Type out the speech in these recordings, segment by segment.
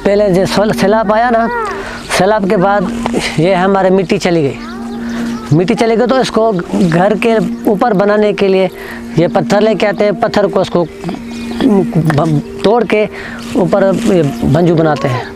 पहले जो सैलाब आया ना, सैलाब के बाद ये हमारे मिट्टी चली गई तो इसको घर के ऊपर बनाने के लिए ये पत्थर लेके आते हैं, पत्थर को उसको तोड़ के ऊपर भंजू बनाते हैं।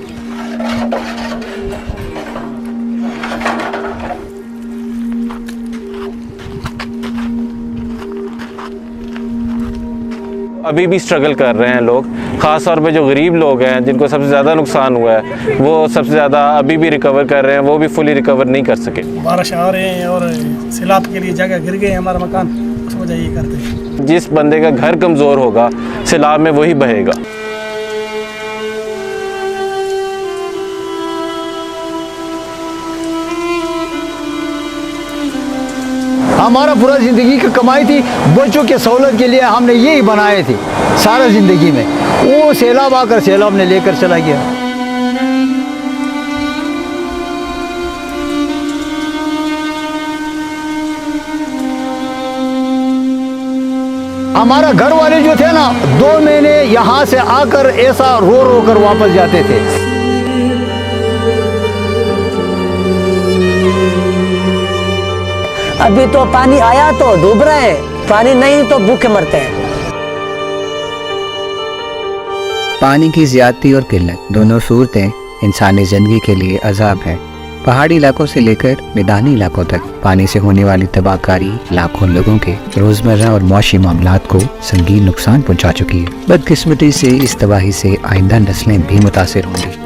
अभी भी स्ट्रगल कर रहे हैं लोग, ख़ास तौर पे जो गरीब लोग हैं जिनको सबसे ज़्यादा नुकसान हुआ है वो सबसे ज़्यादा अभी भी रिकवर कर रहे हैं, वो भी फुली रिकवर नहीं कर सके। बारिश आ रहे हैं और सैलाब के लिए जगह गिर गए हमारा मकान, उस वजह ये करते हैं। जिस बंदे का घर कमज़ोर होगा सैलाब में वही बहेगा। हमारा पूरा ज़िंदगी की कमाई थी, बच्चों के सहूलत के लिए हमने यही बनाए थे सारा ज़िंदगी में। वो सैलाब आकर सैलाब ने लेकर चला गया। हमारा घर वाले जो थे ना, 2 महीने यहाँ से आकर ऐसा रो रो कर वापस जाते थे। अभी तो पानी आया तो डूब रहे हैं, पानी नहीं तो भूखे मरते हैं। पानी की ज़्यादती और किल्लत दोनों सूरतें इंसानी ज़िंदगी के लिए अज़ाब है। पहाड़ी इलाकों से लेकर मैदानी इलाकों तक पानी से होने वाली तबाहकारी लाखों लोगों के रोज़मर्रा और मुआशी मामलात को संगीन नुकसान पहुंचा चुकी है। बदकिस्मती से इस तबाही से आइंदा नस्लें भी मुतासिर होंगी।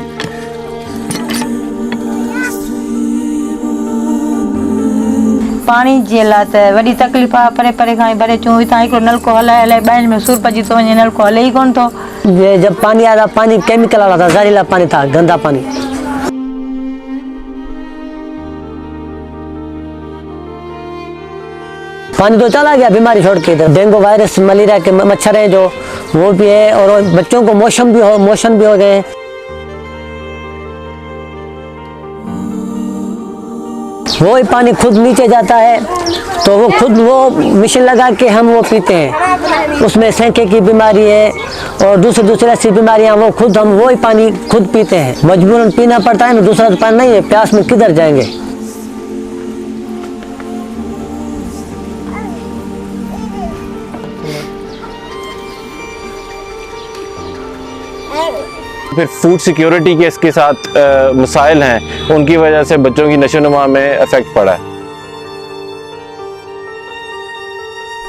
पानी जे लात है वॾी तकलीफ़ आहे, परे परे खां भरे चऊं हितां हिकिड़ो नलको हलाए हलाए ॿाहिरि में सूर पजी थो वञे, नलको हले ई कोन थो। ये जब पानी आया था, पानी केमिकल वाला था, जहरीला पानी था, गंदा पानी। पानी तो चला गया, बीमारी छोड़ के। डेंगू वायरस, मलेरिया के मच्छर हैं जो, वो भी है, और बच्चों को मोशन भी हो गए। वो ही पानी खुद नीचे जाता है तो वो खुद वो मशीन लगा के हम वो पीते हैं। उसमें सेंके की बीमारी है और दूसरी ऐसी बीमारियां, वो खुद हम वो ही पानी खुद पीते हैं। मजबूरन पीना पड़ता है ना, दूसरा तो पानी नहीं है, प्यास में किधर जाएंगे। फिर फूड सिक्योरिटी के इसके साथ मसाइल हैं, उनकी वजह से बच्चों की नशोनुमा में इफेक्ट पड़ा है।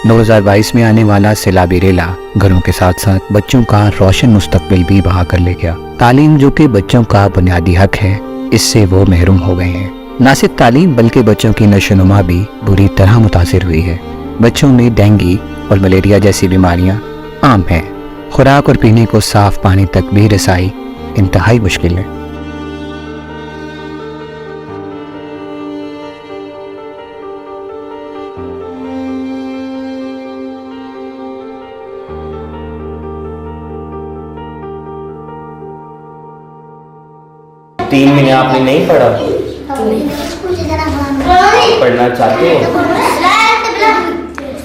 2022 में आने वाला सैलाबी रेला घरों के साथ साथ बच्चों का रोशन मुस्तकबिल भी बहा कर ले गया। तालीम जो कि बच्चों का बुनियादी हक है, इससे वो महरूम हो गए हैं। न सिर्फ तालीम बल्कि बच्चों की नशोनुमा भी बुरी तरह मुतासिर हुई है। बच्चों में डेंगू और मलेरिया जैसी बीमारियां आम हैं। खुराक और पीने को साफ पानी तक भी रसाई इंतहाई मुश्किल है। तीन महीने आपने नहीं पढ़ा? पढ़ना चाहते हो?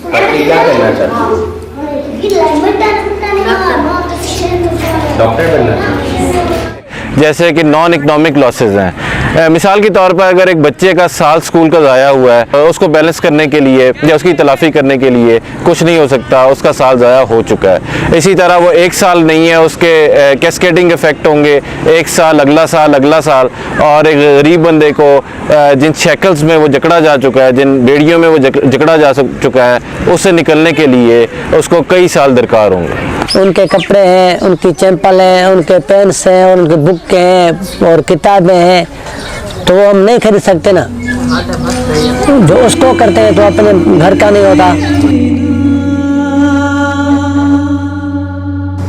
पढ़ के क्या करना चाहते हो? डॉक्टर बनना चाहते हो? जैसे कि नॉन इकोनॉमिक लॉसेस हैं। मिसाल के तौर पर अगर एक बच्चे का साल स्कूल का ज़ाया हुआ है, उसको बैलेंस करने के लिए या उसकी तलाफ़ी करने के लिए कुछ नहीं हो सकता, उसका साल ज़ाया हो चुका है। इसी तरह वो एक साल नहीं है, उसके कैस्केडिंग इफेक्ट होंगे, एक साल, अगला साल। और एक गरीब बंदे को जिन शैकल्स में वो जकड़ा जा चुका है, जिन बेड़ियों में वो जकड़ा जा चुका है, उससे निकलने के लिए उसको कई साल दरकार होंगे। उनके कपड़े हैं, उनकी चैंपल हैं, उनके पेन्स हैं, और उनके बुक हैं और किताबें हैं, तो वो हम नहीं खरीद सकते ना। जो उसको करते हैं तो अपने घर का नहीं होता।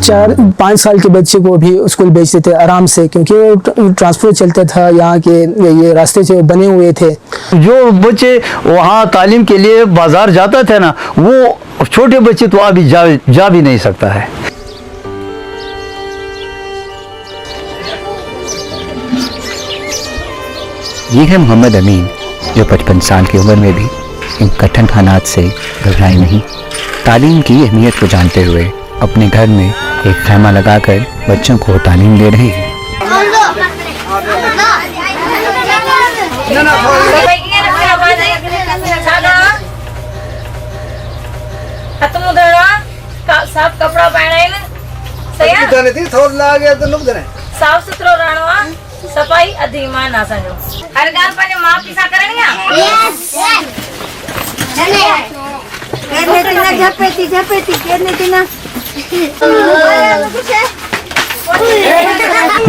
4-5 साल के बच्चे को भी स्कूल भेजते थे आराम से, क्योंकि ट्रांसपोर्ट चलता था, यहाँ के ये रास्ते से बने हुए थे। जो बच्चे वहाँ तालीम के लिए बाजार जाता थे ना, वो छोटे बच्चे तो अभी जा भी नहीं सकता है। ये है मोहम्मद अमीन, जो 55 साल की उम्र में भी इन कठिन हालात से घबराए नहीं। तालीम की अहमियत को जानते हुए अपने घर में एक खैमा लगाकर बच्चों को तालीम दे रहे हैं। साफ कपड़ा पहने ना सही साफ सुथरो रहणो आहे सफाई अधिमान आहे असांजो हर ॻाल्हि पंहिंजे माउ पीउ सां करणी आहे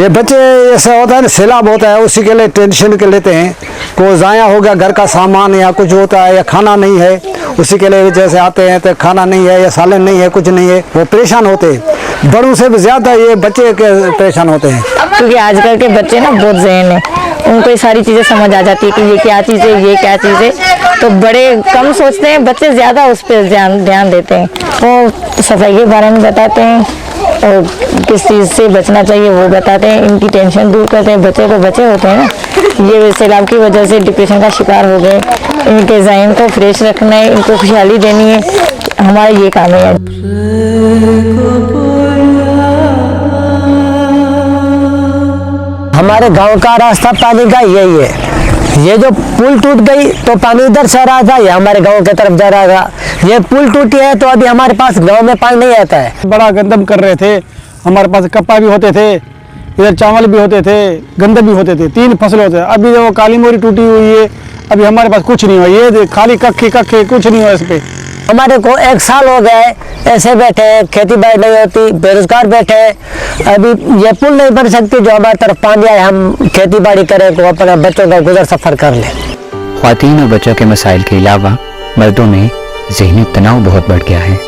ये बच्चे ऐसा होता है ना, सैलाब होता है उसी के लिए टेंशन के लेते हैं। को ज़ाया हो गया घर का सामान या कुछ होता है या खाना नहीं है, उसी के लिए जैसे आते हैं तो खाना नहीं है या सालन नहीं है, कुछ नहीं है, वो परेशान होते हैं। बड़ों से भी ज़्यादा ये बच्चे के परेशान होते हैं, क्योंकि आजकल के बच्चे ना बहुत ज़हन है, उनको ये सारी चीज़ें समझ आ जाती है कि ये क्या चीज़ है, ये क्या चीज़ है। तो बड़े कम सोचते हैं, बच्चे ज़्यादा उस पर ध्यान देते हैं। वो सफाई के बारे में बताते हैं और किस चीज़ से बचना चाहिए वो बताते हैं, इनकी टेंशन दूर करते हैं। बच्चे को बच्चे होते हैं ना, ये सैलाब की वजह से डिप्रेशन का शिकार हो गए, इनके ज़हन को फ्रेश रखना है, इनको खुशहाली देनी है, हमारा ये काम है। हमारे गांव का रास्ता पानी का यही है। ये जो पुल टूट गई तो पानी इधर से आ रहा था, ये हमारे गांव की तरफ जा रहा था। ये पुल टूटी है तो अभी हमारे पास गांव में पानी नहीं आता है। बड़ा गंदम कर रहे थे, हमारे पास कप्पा भी होते थे, इधर चावल भी होते थे, गंदे भी होते थे, 3 फसल होते थे। अभी जो काली मोरी टूटी हुई है, अभी हमारे पास कुछ नहीं हुआ, ये खाली कखे कुछ नहीं हुआ इस पे। हमारे को 1 साल हो गए ऐसे बैठे हैं, खेती बाड़ी नहीं होती, बेरोजगार बैठे हैं। अभी ये पुल नहीं बन सकती जो हमारी तरफ पानी आए, हम खेती बाड़ी करें तो अपने बच्चों का गुजर सफर कर लें। ख्वातीन और बच्चों के मसाइल के अलावा मर्दों में ज़हनी तनाव बहुत बढ़ गया है।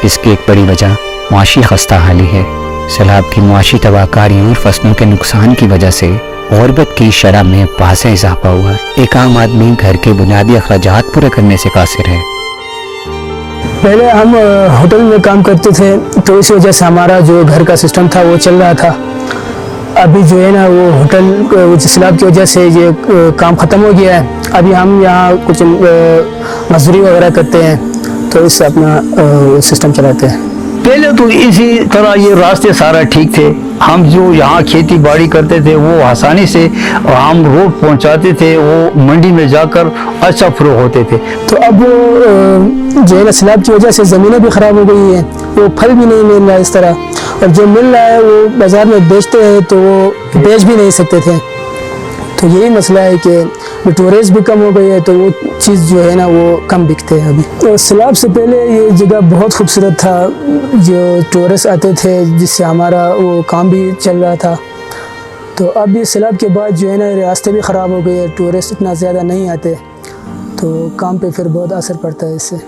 इसकी एक बड़ी वजह मुआशी खस्ता हाली है। सैलाब की मुआशी तबाहकारी और फसलों के नुकसान की वजह से गुर्बत की शरह में वाज़ेह इजाफा हुआ है। एक आम आदमी घर के बुनियादी अखराजात पूरे करने से कासिर है। पहले हम होटल में काम करते थे तो इस वजह से हमारा जो घर का सिस्टम था वो चल रहा था। अभी जो है ना वो होटल सैलाब की वजह से ये काम ख़त्म हो गया है। अभी हम यहाँ कुछ मजदूरी वगैरह करते हैं तो इससे अपना सिस्टम चलाते हैं। पहले तो इसी तरह ये रास्ते सारा ठीक थे, हम जो यहाँ खेती बाड़ी करते थे वो आसानी से हम रोड पहुँचाते थे, वो मंडी में जाकर अच्छा फरोख होते थे। तो अब जो है ना सैलाब की वजह से ज़मीनें भी ख़राब हो गई हैं, वो फल भी नहीं मिल रहा इस तरह, और जो मिल रहा है वो बाज़ार में बेचते हैं तो वो बेच भी नहीं सकते थे। तो यही मसला है कि टूरिस्ट भी कम हो गई है तो वो चीज़ जो है ना वो कम बिकते हैं अभी। तो सैलाब से पहले ये जगह बहुत खूबसूरत था, जो टूरिस्ट आते थे जिससे हमारा वो काम भी चल रहा था। तो अब ये सैलाब के बाद जो है ना रास्ते भी ख़राब हो गए, टूरिस्ट इतना ज़्यादा नहीं आते, तो काम पे फिर बहुत असर पड़ता है इससे।